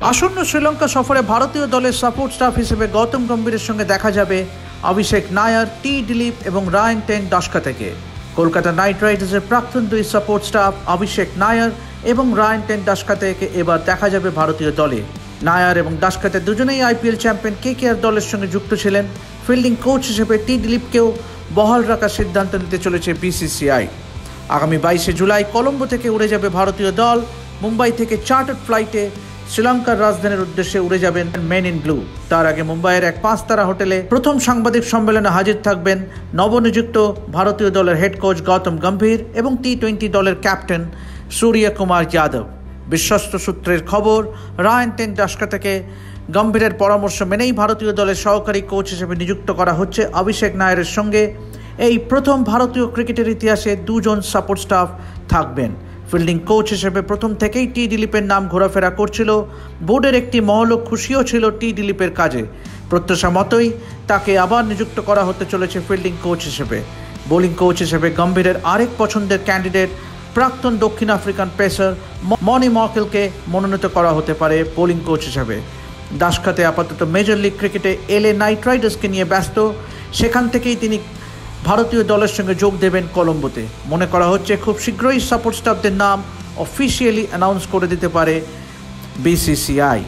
আসন্ন শ্রীলঙ্কা সফরে ভারতীয় দলের সাপোর্ট স্টাফ হিসেবে গৌতম গম্ভীরের সঙ্গে দেখা যাবে অভিষেক নায়ার, টি দিলীপ এবং রায়ান টেন ডাস্কা থেকে। কলকাতা নাইট রাইডার্সের প্রাক্তন দুই সাপোর্ট স্টাফ অভিষেক নায়ার এবং রায়ান টেন ডাস্কা থেকে এবার দেখা যাবে ভারতীয় দলে। নায়ার এবং ডাস্কাতে দুজনেই আইপিএল চ্যাম্পিয়ন কেকেআর দলের সঙ্গে যুক্ত ছিলেন। ফিল্ডিং কোচ হিসেবে টি দিলীপকেও বহাল রাখার সিদ্ধান্ত নিতে চলেছে বিসিসিআই। আগামী 22শে জুলাই কলম্বো থেকে উড়ে যাবে ভারতীয় দল। মুম্বাই থেকে চার্টার্ড ফ্লাইটে শ্রীলঙ্কার রাজধানীর উদ্দেশ্যে উড়ে যাবেন মেন ইন ব্লু। তার আগে মুম্বাইয়ের এক 5-তারা হোটেলে প্রথম সাংবাদিক সম্মেলনে হাজির থাকবেন নবনিযুক্ত ভারতীয় দলের হেড কোচ গৌতম গম্ভীর এবং টি-20 দলের ক্যাপ্টেন সূর্য কুমার যাদব। বিশ্বস্ত সূত্রের খবর, রায়ান টেন ডাস্কা থেকে গম্ভীরের পরামর্শ মেনেই ভারতীয় দলের সহকারী কোচ হিসেবে নিযুক্ত করা হচ্ছে অভিষেক নায়ারের সঙ্গে। এই প্রথম ভারতীয় ক্রিকেটের ইতিহাসে দুজন সাপোর্ট স্টাফ থাকবেন। ফিল্ডিং কোচ হিসেবে প্রথম থেকেই টি দিলীপের নাম ঘোরাফেরা করছিল। বোর্ডের একটি মহলও খুশিও ছিল টি দিলীপের কাজে। প্রত্যাশা মতোই তাকে আবার নিযুক্ত করা হতে চলেছে ফিল্ডিং কোচ হিসেবে। বোলিং কোচ হিসেবে গম্ভীরের আরেক পছন্দের ক্যান্ডিডেট প্রাক্তন দক্ষিণ আফ্রিকান পেসার মনি মর্কেলকে মনোনীত করা হতে পারে বোলিং কোচ হিসেবে। ডাস্কাতে আপাতত মেজর লিগ ক্রিকেটে এলএ নাইট রাইডার্সকে নিয়ে ব্যস্ত। সেখান থেকেই তিনি ভারতীয় দলের সঙ্গে যোগ দেবেন কলম্বোতে। মনে করা হচ্ছে খুব শীঘ্রই সাপোর্ট স্টাফদের নাম অফিসিয়ালি অ্যানাউন্স করে দিতে পারে বিসিসিআই।